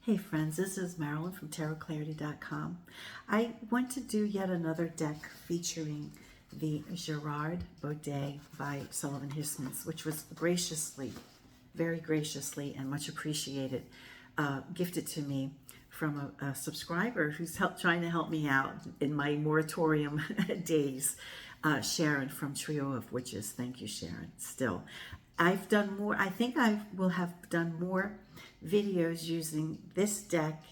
Hey friends, this is Marilyn from tarotclarity.com. I want to do yet another deck featuring the Gerard Bodet by Sullivan Hismans, which was graciously, very graciously and much appreciated, gifted to me from a subscriber who's trying to help me out in my moratorium days. Sharon from Trio of Witches. Thank you, Sharon. Still, I've done more. I think I will have done more videos using this deck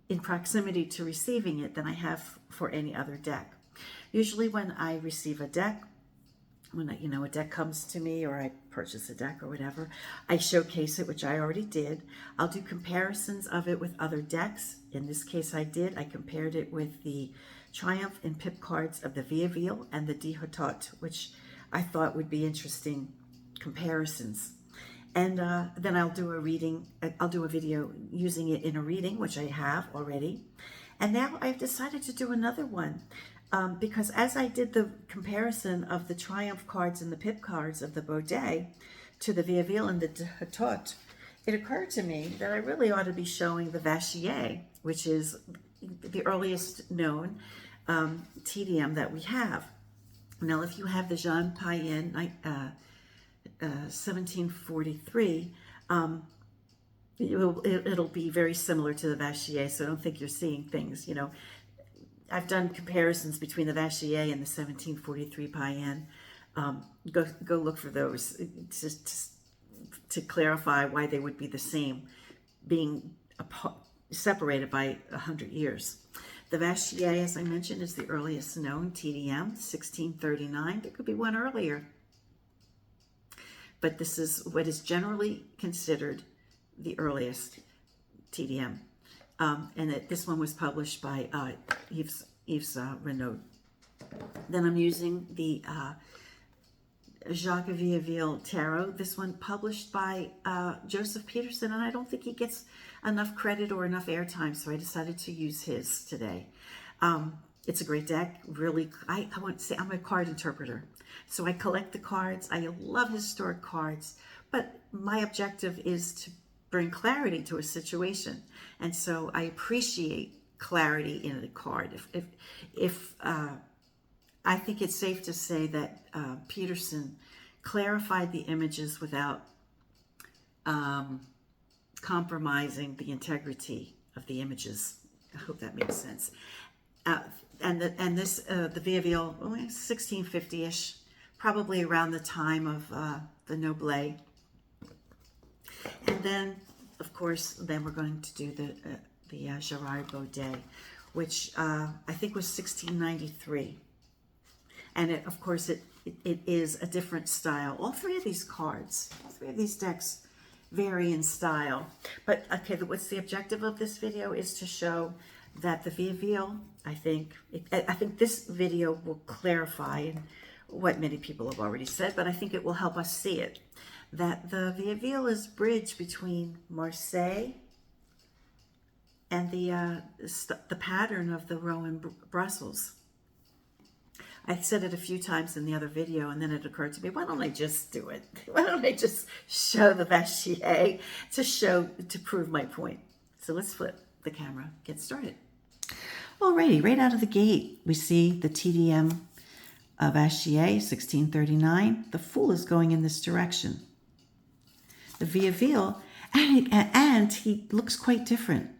in proximity to receiving it than I have for any other deck. Usually when I receive a deck, when a deck comes to me or I purchase a deck or whatever, I showcase it, which I already did. I'll do comparisons of it with other decks. In this case I did. I compared it with the Triumph and Pip cards of the Viéville and the Dihotot, which I thought would be interesting comparisons. And then I'll do a reading. I'll do a video using it in a reading, which I have already. And now I've decided to do another one because as I did the comparison of the Triumph cards and the Pip cards of the Bodet to the Viéville and the Dihotot, it occurred to me that I really ought to be showing the Vachier, which is the earliest known TDM that we have. Now, if you have the Jean Payen 1743, it'll be very similar to the Vachier, so I don't think you're seeing things, I've done comparisons between the Vachier and the 1743 Payen. Go look for those to clarify why they would be the same, being separated by 100 years. The Vachier, as I mentioned, is the earliest known TDM, 1639. There could be one earlier. But this is what is generally considered the earliest TDM. And this one was published by Yves Renaud. Then I'm using the Jacques Viéville Tarot. This one published by Joseph Peterson, and I don't think he gets enough credit or enough airtime, so I decided to use his today. It's a great deck. Really, I want to say I'm a card interpreter. So I collect the cards. I love historic cards, but my objective is to bring clarity to a situation. And so I appreciate clarity in a card. If I think it's safe to say that Peterson clarified the images without compromising the integrity of the images. I hope that makes sense. And this the Viéville, 1650-ish, probably around the time of the Noblet. And then, of course, then we're going to do the Gerard Bodet, which I think was 1693. And of course, it is a different style. All three of these cards, all three of these decks vary in style. But okay, what's the objective of this video is to show that the Viéville, I think this video will clarify what many people have already said, but I think it will help us see it, that the Viéville is bridge between Marseille and the pattern of the Rowan Brussels. I said it a few times in the other video, and then it occurred to me, why don't I just do it? Why don't I just show the Vachier to prove my point? So let's flip the camera, get started. Alrighty, right out of the gate, we see the TDM of Vachier, 1639. The Fool is going in this direction. The Viéville, and he looks quite different,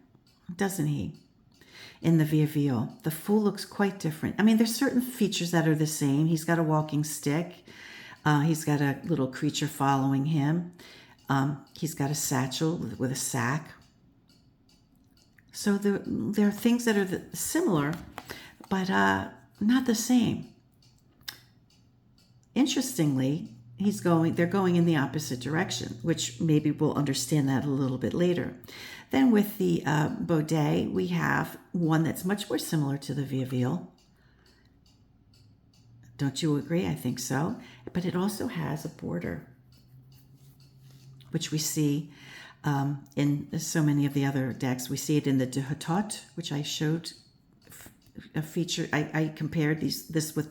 doesn't he? In the Viéville, the Fool looks quite different. I mean, there's certain features that are the same. He's got a walking stick. He's got a little creature following him. He's got a satchel with a sack. So there are things that are similar, but not the same. Interestingly, they're going in the opposite direction, which maybe we'll understand that a little bit later. Then with the Bodet, we have one that's much more similar to the Viéville. Don't you agree? I think so. But it also has a border, which we see in so many of the other decks. We see it in the Dihotot, which I showed a feature. I compared this with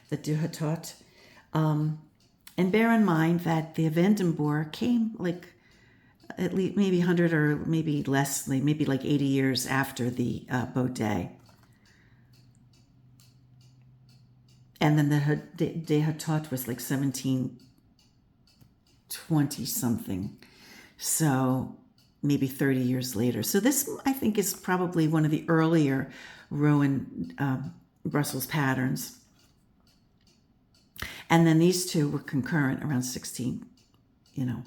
the Dihotot. And bear in mind that the Vandenboer came like at least maybe 100 or maybe less, maybe like 80 years after the Bodet. And then the De Hatot was like 1720 something. So maybe 30 years later. So this, I think, is probably one of the earlier Rowan Brussels patterns. And then these two were concurrent around 16, mid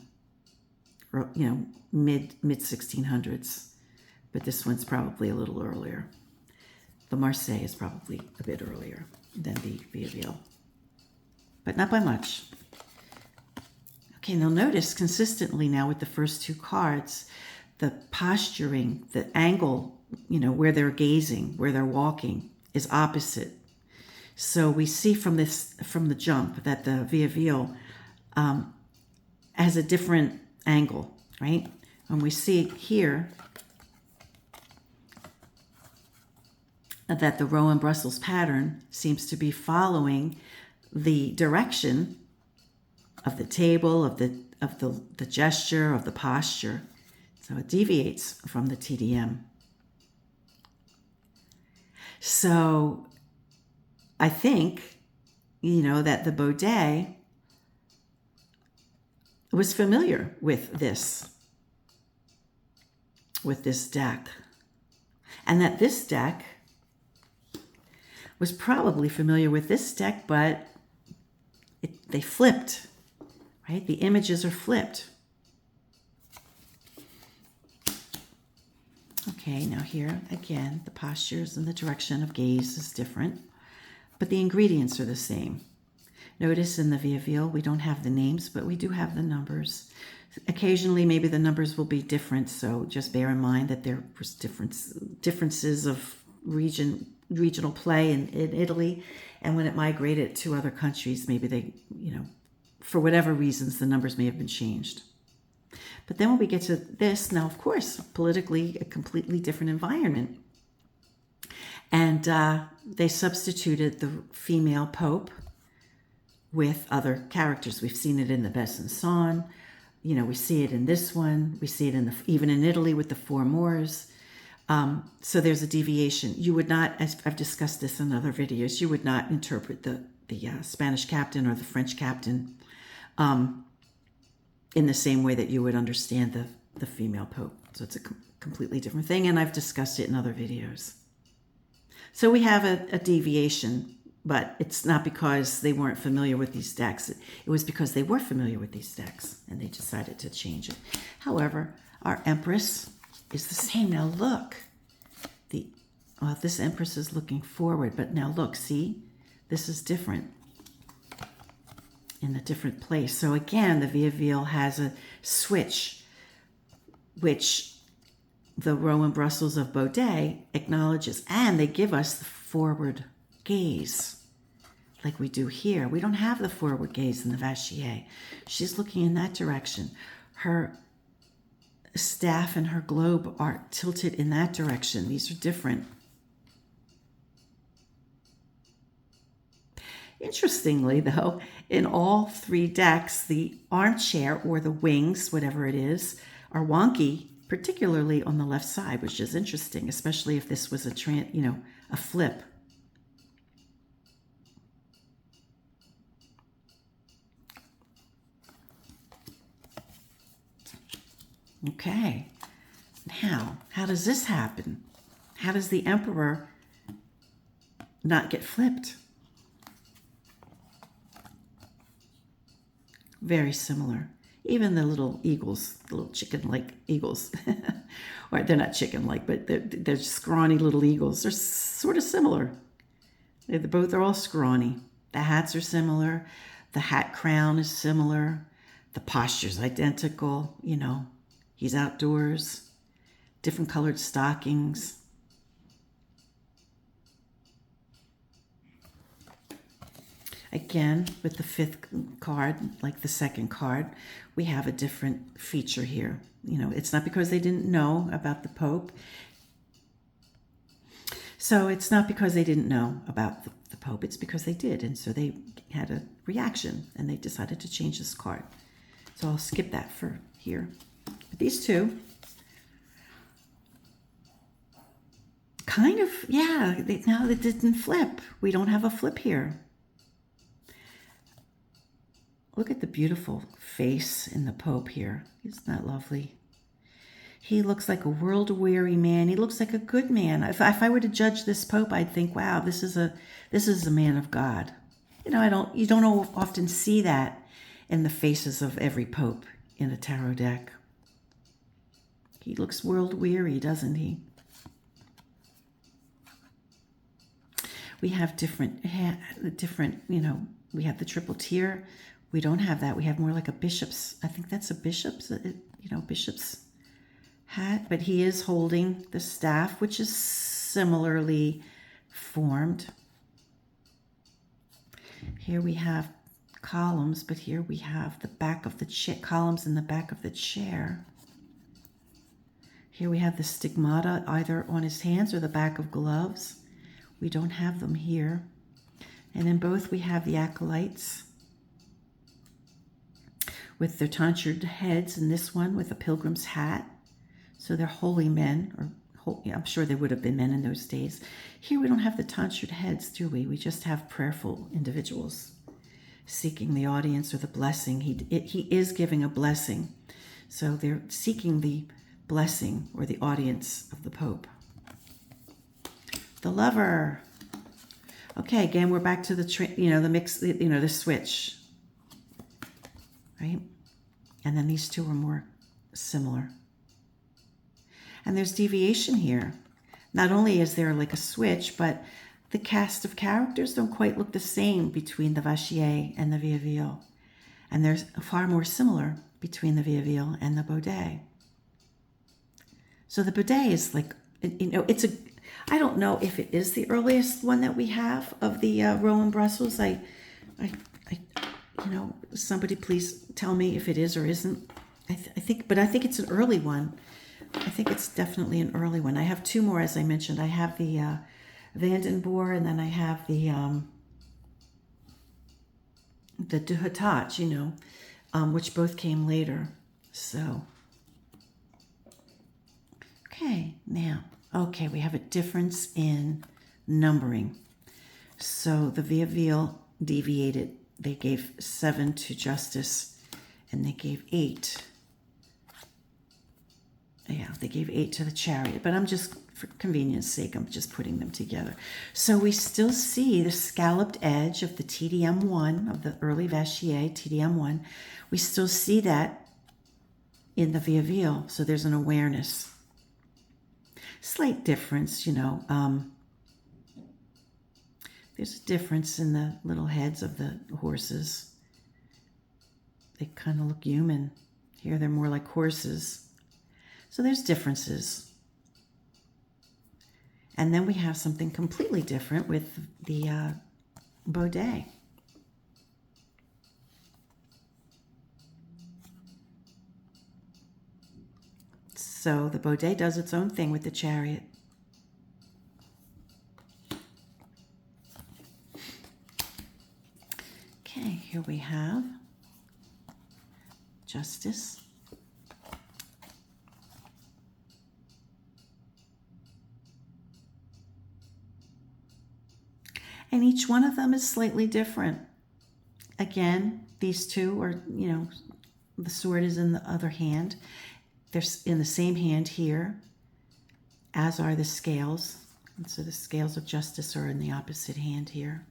1600s. But this one's probably a little earlier. The Marseille is probably a bit earlier than the Viéville, but not by much. Okay, now notice consistently now with the first two cards, the posturing, the angle, where they're gazing, where they're walking is opposite. So we see from the jump that the Viéville has a different angle, right? And we see here that the Rowan Brussels pattern seems to be following the direction of the table, of the gesture, of the posture. So it deviates from the TDM. So I think, that the Bodet was familiar with this deck. And that this deck was probably familiar with this deck, but they flipped, right? The images are flipped. Okay, now here again, the postures and the direction of gaze is different, but the ingredients are the same. Notice in the Viéville, we don't have the names, but we do have the numbers. Occasionally, maybe the numbers will be different, so just bear in mind that there was differences of regional play in Italy, and when it migrated to other countries, maybe they, for whatever reasons, the numbers may have been changed. But then when we get to this, now, of course, politically, a completely different environment. And they substituted the female pope with other characters. We've seen it in the Besançon. We see it in this one. We see it even in Italy with the Four Moors. So there's a deviation. You would not, as I've discussed this in other videos, you would not interpret the Spanish captain or the French captain in the same way that you would understand the female pope. So it's a completely different thing, and I've discussed it in other videos. So we have a deviation, but it's not because they weren't familiar with these decks. It was because they were familiar with these decks, and they decided to change it. However, our Empress is the same. Now look, this Empress is looking forward, but now look, see, this is different in a different place. So again, the Viéville has a switch, which the Rowan Brussels of Bodet acknowledges, and they give us the forward gaze, like we do here. We don't have the forward gaze in the Vachier. She's looking in that direction. Her staff and her globe are tilted in that direction. These are different. Interestingly, though, in all three decks, the armchair or the wings, whatever it is, are wonky, particularly on the left side, which is interesting, especially if this was a flip. Okay, now, how does this happen? How does the emperor not get flipped? Very similar. Even the little eagles, the little chicken-like eagles, or they're not chicken-like, but they're scrawny little eagles. They're sort of similar. They're all scrawny. The hats are similar. The hat crown is similar. The posture's identical. He's outdoors. Different colored stockings. Again, with the fifth card, like the second card, we have a different feature here. It's not because they didn't know about the Pope. So it's not because they didn't know about the Pope. It's because they did. And so they had a reaction and they decided to change this card. So I'll skip that for here. But these two. Kind of, yeah, no, it didn't flip. We don't have a flip here. Look at the beautiful face in the Pope here. Isn't that lovely? He looks like a world-weary man. He looks like a good man. If I were to judge this Pope, I'd think, wow, this is a man of God. You know, you don't often see that in the faces of every Pope in a tarot deck. He looks world-weary, doesn't he? We have different, you know, we have the triple tier. We don't have that. We have more like a bishop's, I think that's a bishop's, you know, bishop's hat, but he is holding the staff, which is similarly formed. Here we have columns, but here we have the back of the columns in the back of the chair. Here we have the stigmata either on his hands or the back of gloves. We don't have them here. And in both we have the acolytes with their tonsured heads, and this one with a pilgrim's hat. So they're holy men, or I'm sure they would have been men in those days. Here we don't have the tonsured heads, do we? We just have prayerful individuals seeking the audience or the blessing. He is giving a blessing. So they're seeking the blessing or the audience of the Pope. The Lover. Okay, again, we're back to the mix, the switch, right? And then these two are more similar. And there's deviation here. Not only is there like a switch, but the cast of characters don't quite look the same between the Vachier and the Viéville. And there's far more similar between the Viéville and the Bodet. So the Bodet is like, you know, I don't know if it is the earliest one that we have of the Rowan Brussels. I you know, somebody please tell me if it is or isn't. I think it's an early one. I think it's definitely an early one. I have two more, as I mentioned. I have the Vandenboer, and then I have the De Hatat, you know, which both came later. So, okay, now, okay, we have a difference in numbering. So the Viéville deviated. They gave 7 to Justice, and they gave 8. Yeah, they gave 8 to the Chariot, but I'm just, for convenience sake, I'm just putting them together. So we still see the scalloped edge of the TDM1, of the early Vachier, TDM1. We still see that in the Viéville, so there's an awareness. Slight difference, you know. There's a difference in the little heads of the horses. They kind of look human. Here they're more like horses. So there's differences. And then we have something completely different with the Bodet. So the Bodet does its own thing with the Chariot. Okay, here we have Justice. And each one of them is slightly different. Again, these two are, you know, the sword is in the other hand. They're in the same hand here, as are the scales. And so the scales of Justice are in the opposite hand here.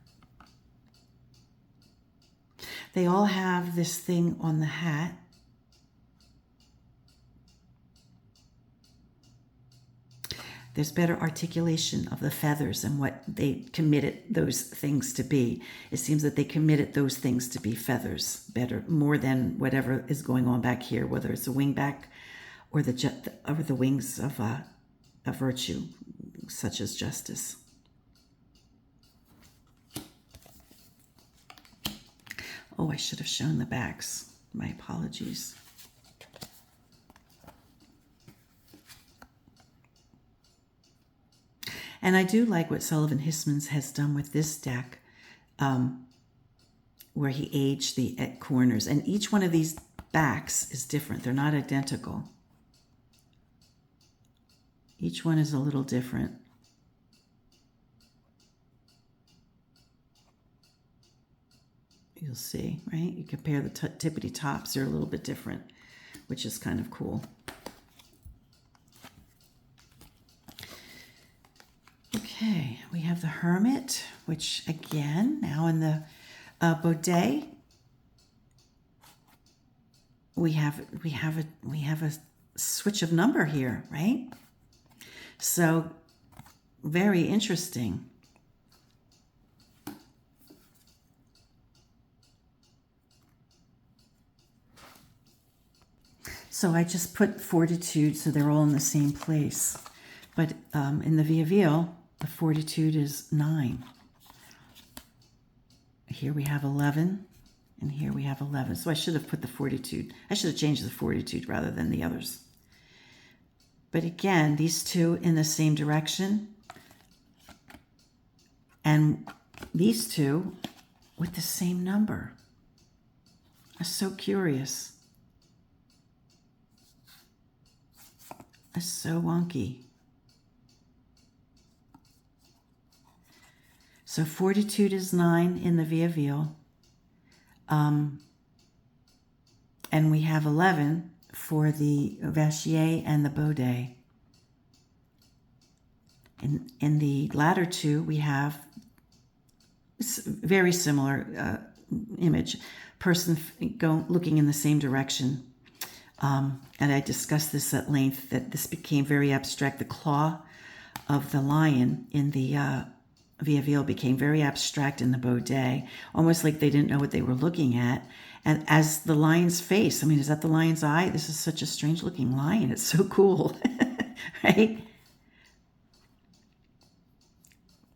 They all have this thing on the hat. There's better articulation of the feathers and what they committed those things to be. It seems that they committed those things to be feathers better, more than whatever is going on back here, whether it's a wingback or the wings of a virtue, such as Justice. Oh, I should have shown the backs. My apologies. And I do like what Sullivan Hismans has done with this deck, where he aged the corners. And each one of these backs is different. They're not identical. Each one is a little different. You'll see, right? You compare the tippity tops, they're a little bit different, which is kind of cool. Okay, we have the Hermit, which again, now in the Bodet, we have a switch of number here, right? So very interesting. So I just put fortitude so they're all in the same place. But in the Viéville, the fortitude is 9. Here we have 11, and here we have 11. So I should have put the fortitude. I should have changed the fortitude rather than the others. But again, these two in the same direction, and these two with the same number. I'm so curious. That's so wonky. So fortitude is 9 in the Viéville. And we have 11 for the Vachier and the Bodet. In the latter two, we have very similar image. Person looking in the same direction. And I discussed this at length, that this became very abstract. The claw of the lion in the Viéville became very abstract in the Bodet, almost like they didn't know what they were looking at. And as the lion's face, I mean, is that the lion's eye? This is such a strange looking lion. It's so cool, right?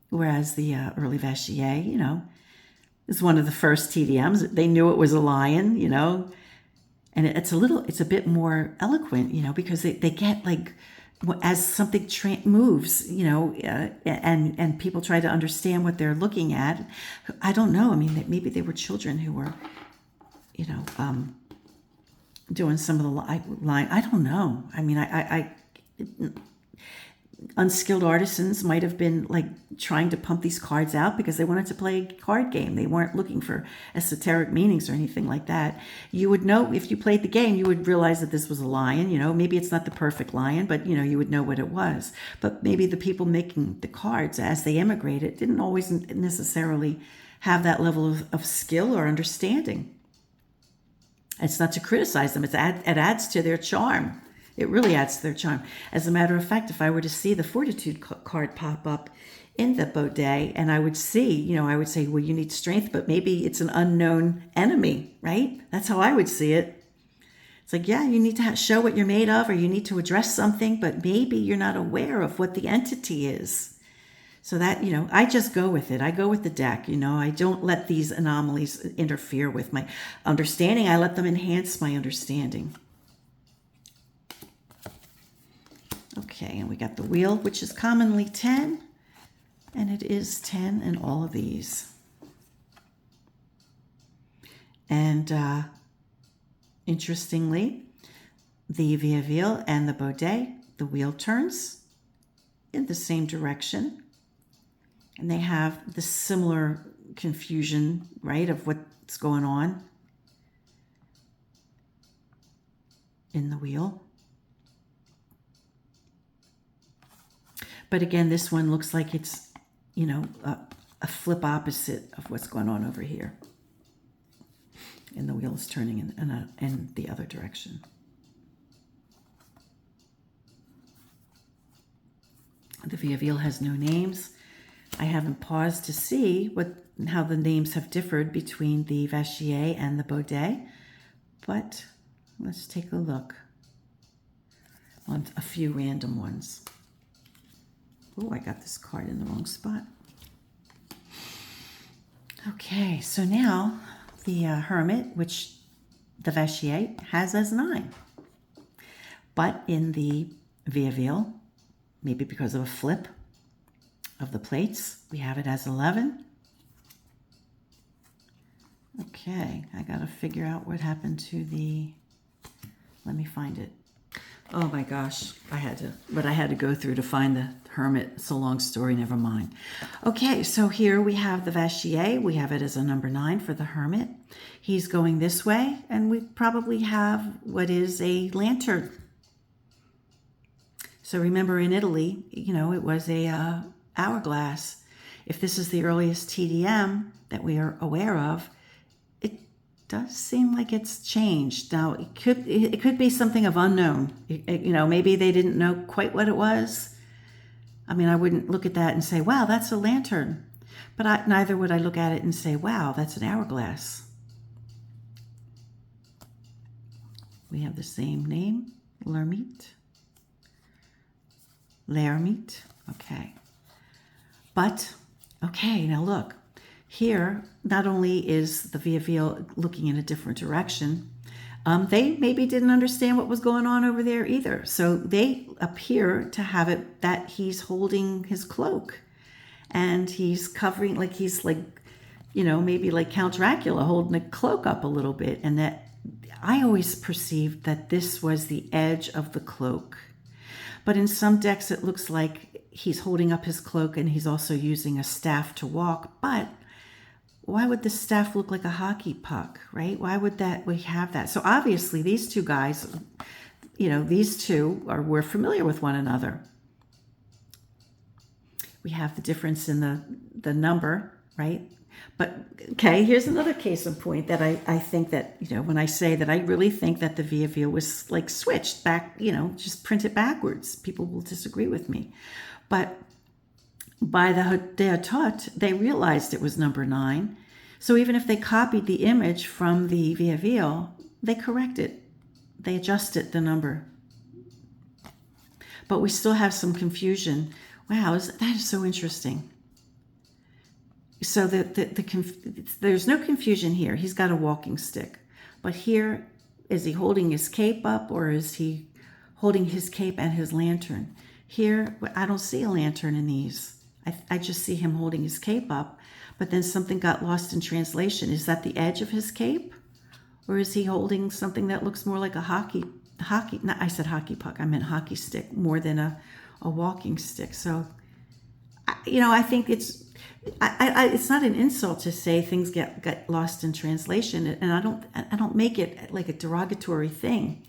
Whereas the early Vachier, you know, is one of the first TDMs. They knew it was a lion, you know, and it's a bit more eloquent, you know, because they get like, as something moves, you know, and people try to understand what they're looking at. I don't know. I mean, maybe they were children who were, you know, doing some of the line. I don't know. I mean, unskilled artisans might have been like trying to pump these cards out because they wanted to play a card game. They weren't looking for esoteric meanings or anything like that. You would know, if you played the game, you would realize that this was a lion. You know, maybe it's not the perfect lion, but you know, you would know what it was. But maybe the people making the cards as they immigrated didn't always necessarily have that level of skill or understanding. It's not to criticize them. It adds to their charm. It really adds to their charm. As a matter of fact, if I were to see the fortitude card pop up in the Bodet, and I would see, you know, I would say, well, you need strength, but maybe it's an unknown enemy, right? That's how I would see it. It's like, yeah, you need to show what you're made of, or you need to address something, but maybe you're not aware of what the entity is. So that, you know, I just go with it. I go with the deck, you know. I don't let these anomalies interfere with my understanding. I let them enhance my understanding. Okay, and we got the wheel, which is commonly 10, and it is 10 in all of these. And interestingly, the Viéville and the Bodet, the wheel turns in the same direction, and they have the similar confusion, right, of what's going on in the wheel. But again, this one looks like it's, you know, a flip opposite of what's going on over here. And the wheel is turning in the other direction. The Viéville has no names. I haven't paused to see how the names have differed between the Vachier and the Bodet, but let's take a look on a few random ones. Oh, I got this card in the wrong spot. Okay, so now the Hermit, which the Vachier has as 9. But in the Viéville, maybe because of a flip of the plates, we have it as 11. Okay, I got to figure out what happened to the, let me find it. Oh my gosh, I had to go through to find the hermit. It's a long story, never mind. Okay, so here we have the Vachier. We have it as a number 9 for the hermit. He's going this way, and we probably have what is a lantern. So remember, in Italy, it was a hourglass. If this is the earliest TDM that we are aware of, it does seem like it's changed. Now, it could be something of unknown. Maybe they didn't know quite what it was. I mean, I wouldn't look at that and say, wow, that's a lantern. But neither would I look at it and say, wow, that's an hourglass. We have the same name, L'ermite. Okay. But, okay, now look. Here, not only is the Viéville looking in a different direction, they maybe didn't understand what was going on over there either. So they appear to have it that he's holding his cloak and he's covering, maybe like Count Dracula holding the cloak up a little bit. And that I always perceived that this was the edge of the cloak. But in some decks, it looks like he's holding up his cloak and he's also using a staff to walk. But why would the staff look like a hockey puck, right? Why would we have that? So obviously these two guys, these two were familiar with one another. We have the difference in the number, right? But, okay, here's another case in point that I think that, when I say that I really think that the Viéville was like switched back, just printed backwards. People will disagree with me. But by the Hotot, they realized it was number 9. So even if they copied the image from the Viéville, they corrected. They adjusted the number. But we still have some confusion. Wow, that is so interesting. So there's no confusion here. He's got a walking stick. But here, is he holding his cape up or is he holding his cape and his lantern? Here, I don't see a lantern in these. I just see him holding his cape up, but then something got lost in translation. Is that the edge of his cape? Or is he holding something that looks more like a hockey, no, I said hockey puck, I meant hockey stick, more than a walking stick. So, I think it's not an insult to say things get lost in translation, and I don't make it like a derogatory thing,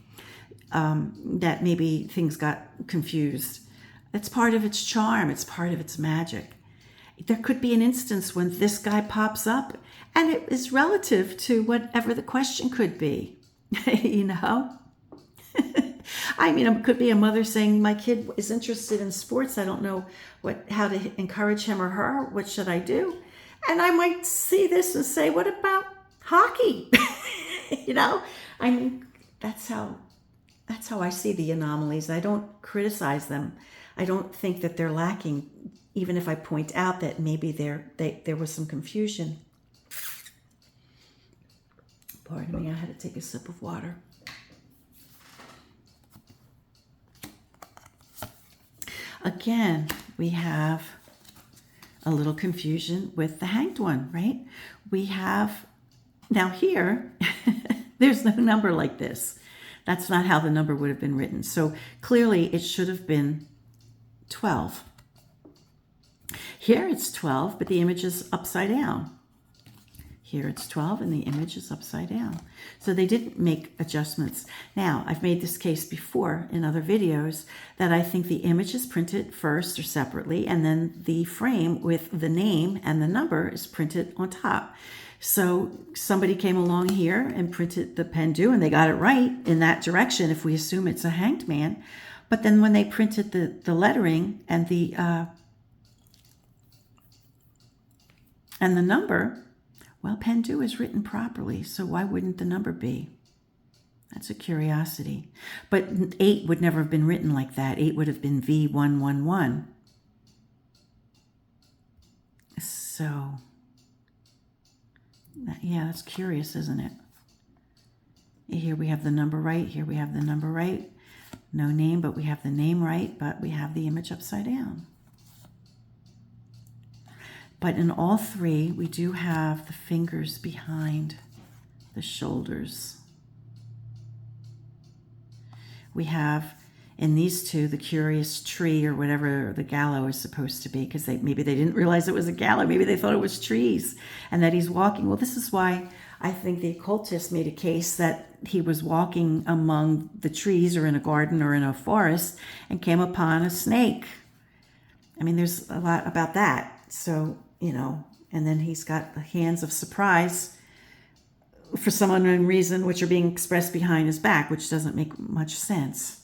that maybe things got confused. It's part of its charm. It's part of its magic. There could be an instance when this guy pops up and it is relative to whatever the question could be, I mean, it could be a mother saying, my kid is interested in sports. I don't know how to encourage him or her. What should I do? And I might see this and say, what about hockey? I mean, that's how I see the anomalies. I don't criticize them. I don't think that they're lacking, even if I point out that maybe there was some confusion. Pardon me, I had to take a sip of water. Again, we have a little confusion with the hanged one, right? We have, now here, there's no number like this. That's not how the number would have been written. So clearly it should have been 12. Here it's 12, but the image is upside down. Here it's 12 and the image is upside down. So they didn't make adjustments. Now, I've made this case before in other videos that I think the image is printed first or separately, and then the frame with the name and the number is printed on top. So somebody came along here and printed the pendu, and they got it right in that direction if we assume it's a hanged man. But then when they printed the lettering and the number, well, pendu is written properly, so why wouldn't the number be? That's a curiosity. But 8 would never have been written like that. 8 would have been V111. So, yeah, that's curious, isn't it? Here we have the number right. Here we have the number right. No name, but we have the name right, but we have the image upside down. But in all three, we do have the fingers behind the shoulders. We have in these two, the curious tree or whatever the gallows is supposed to be, because maybe they didn't realize it was a gallows. Maybe they thought it was trees and that he's walking. Well, this is why I think the occultist made a case that he was walking among the trees or in a garden or in a forest and came upon a snake. I mean, there's a lot about that. So, and then he's got the hands of surprise for some unknown reason, which are being expressed behind his back, which doesn't make much sense.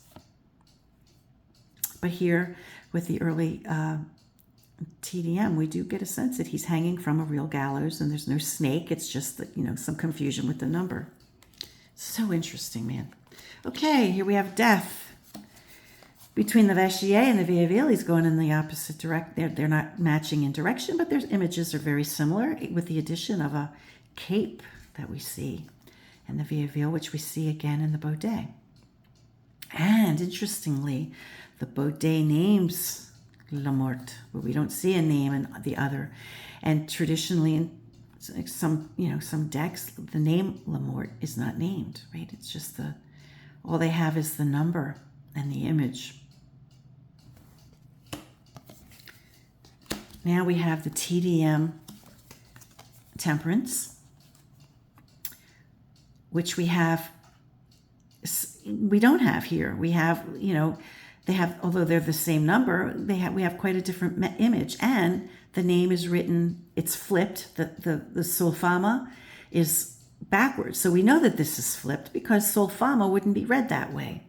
But here, with the early TDM, we do get a sense that he's hanging from a real gallows, and there's no snake. It's just that, some confusion with the number. So interesting, man. Okay, here we have death. Between the Vachier and the Viéville, he's going in the opposite direction. They're not matching in direction, but their images are very similar, with the addition of a cape that we see in the Viéville, which we see again in the Bodet. And interestingly, the Bodet names La Morte, but we don't see a name in the other. And traditionally, in some decks, the name La Morte is not named, right? It's just all they have is the number and the image. Now we have the TDM Temperance, which we don't have here. We have, they have, although they're the same number, we have quite a different image, and the name is written, it's flipped. The Solfama is backwards. So we know that this is flipped because Solfama wouldn't be read that way.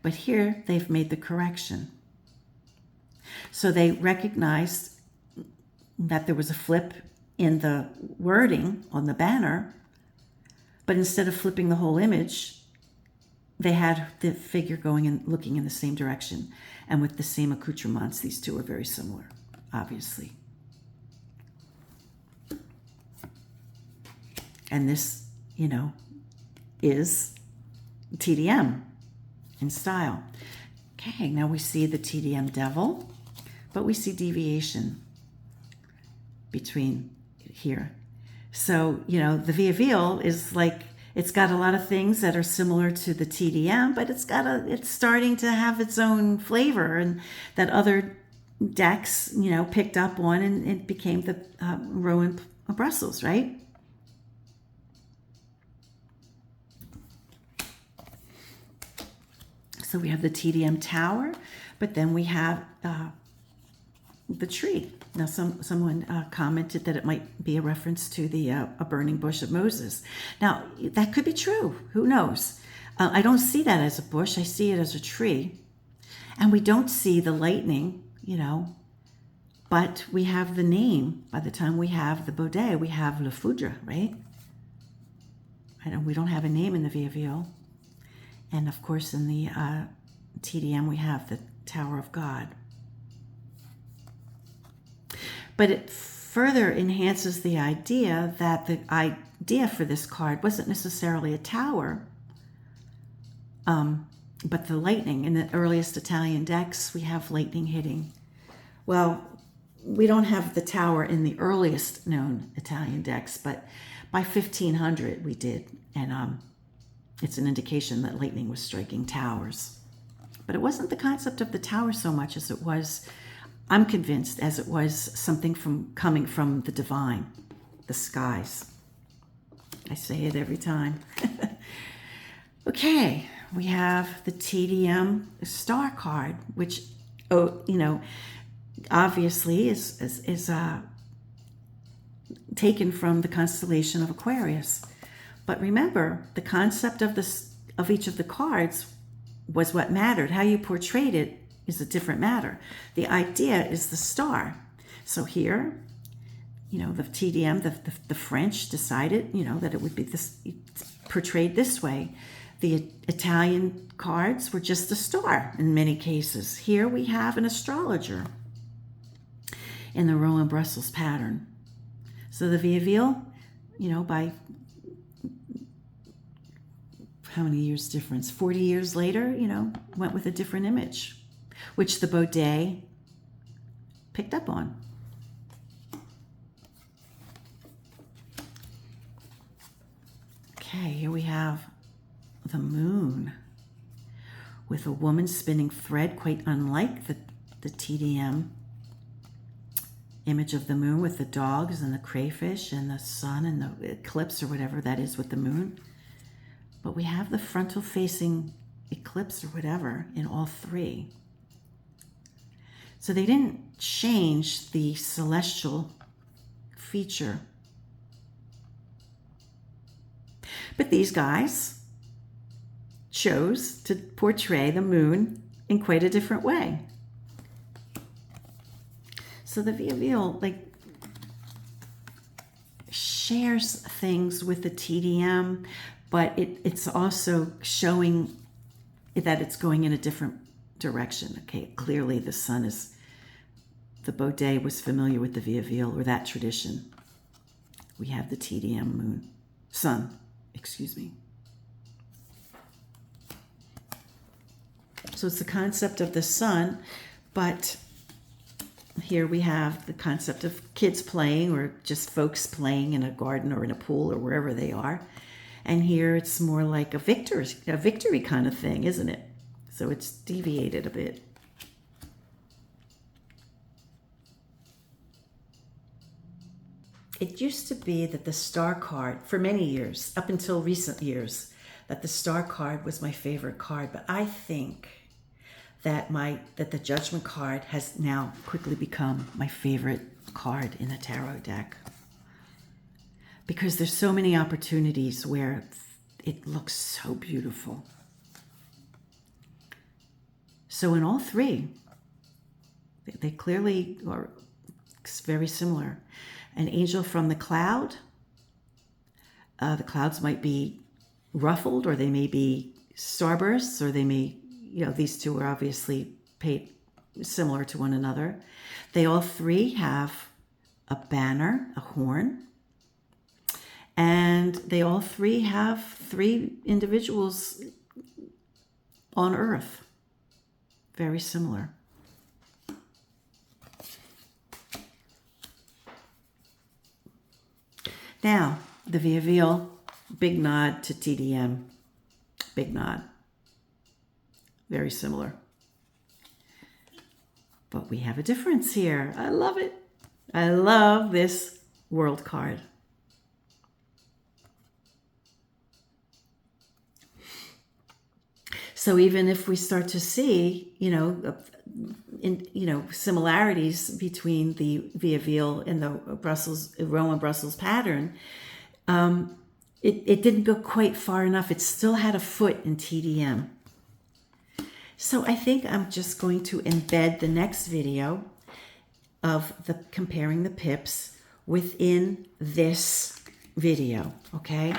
But here they've made the correction. So they recognized that there was a flip in the wording on the banner, but instead of flipping the whole image, they had the figure going and looking in the same direction. And with the same accoutrements, these two are very similar, obviously. And this, is TDM in style. Okay, now we see the TDM devil, but we see deviation between here. So, the Viéville is like, it's got a lot of things that are similar to the TDM, but it's starting to have its own flavor, and that other decks, picked up on, and it became the Rowan Brussels, right? So we have the TDM tower, but then we have the tree. Now, someone commented that it might be a reference to the a burning bush of Moses. Now, that could be true. Who knows? I don't see that as a bush. I see it as a tree. And we don't see the lightning, but we have the name. By the time we have the Bodet, we have Le Foudre, right? We don't have a name in the Viéville. And of course, in the TDM, we have the Tower of God. But it further enhances the idea that the idea for this card wasn't necessarily a tower, but the lightning. In the earliest Italian decks, we have lightning hitting. Well, we don't have the tower in the earliest known Italian decks, but by 1500 we did. And it's an indication that lightning was striking towers. But it wasn't the concept of the tower so much as it was, I'm convinced, as it was something coming from the divine, the skies. I say it every time. Okay, we have the TDM star card, which, obviously is taken from the constellation of Aquarius. But remember, the concept of each of the cards was what mattered. How you portrayed it is a different matter. The idea is the star. So here, the TDM, the French decided, that it would be portrayed this way. The Italian cards were just a star in many cases. Here we have an astrologer in the Rowan Brussels pattern. So the Viéville, by how many years difference? 40 years later, went with a different image, which the Bodet picked up on. Okay, here we have the moon, with a woman spinning thread, quite unlike the TDM image of the moon with the dogs and the crayfish and the sun and the eclipse or whatever that is with the moon. But we have the frontal facing eclipse or whatever in all three. So they didn't change the celestial feature. But these guys chose to portray the moon in quite a different way. So the Viéville like shares things with the TDM, but it's also showing that it's going in a different direction. Okay, clearly the sun is, the Bodet was familiar with the Viéville or that tradition. We have the TDM sun. So it's the concept of the sun, but here we have the concept of kids playing or just folks playing in a garden or in a pool or wherever they are. And here it's more like a victory kind of thing, isn't it? So it's deviated a bit. It used to be that the star card, for many years, up until recent years, that the star card was my favorite card. But I think that the judgment card has now quickly become my favorite card in the tarot deck. Because there's so many opportunities where it looks so beautiful. So in all three, they clearly are very similar. An angel from the cloud. The clouds might be ruffled, or they may be starbursts, or they may, these two are obviously similar to one another. They all three have a banner, a horn, and they all three have three individuals on Earth. Very similar. Now, the Viéville, big nod to TDM. Big nod. Very similar. But we have a difference here. I love it. I love this world card. So even if we start to see, similarities between the Viéville and the Roman Brussels pattern, it didn't go quite far enough. It still had a foot in TDM. So I think I'm just going to embed the next video of comparing the pips within this video, okay?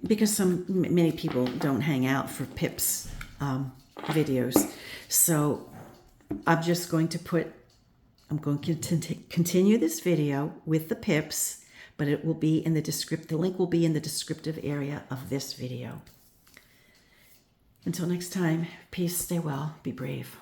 Because many people don't hang out for pips videos. So I'm just going to continue this video with the pips, but it will be in the link will be in the descriptive area of this video. Until next time, peace, stay well, be brave.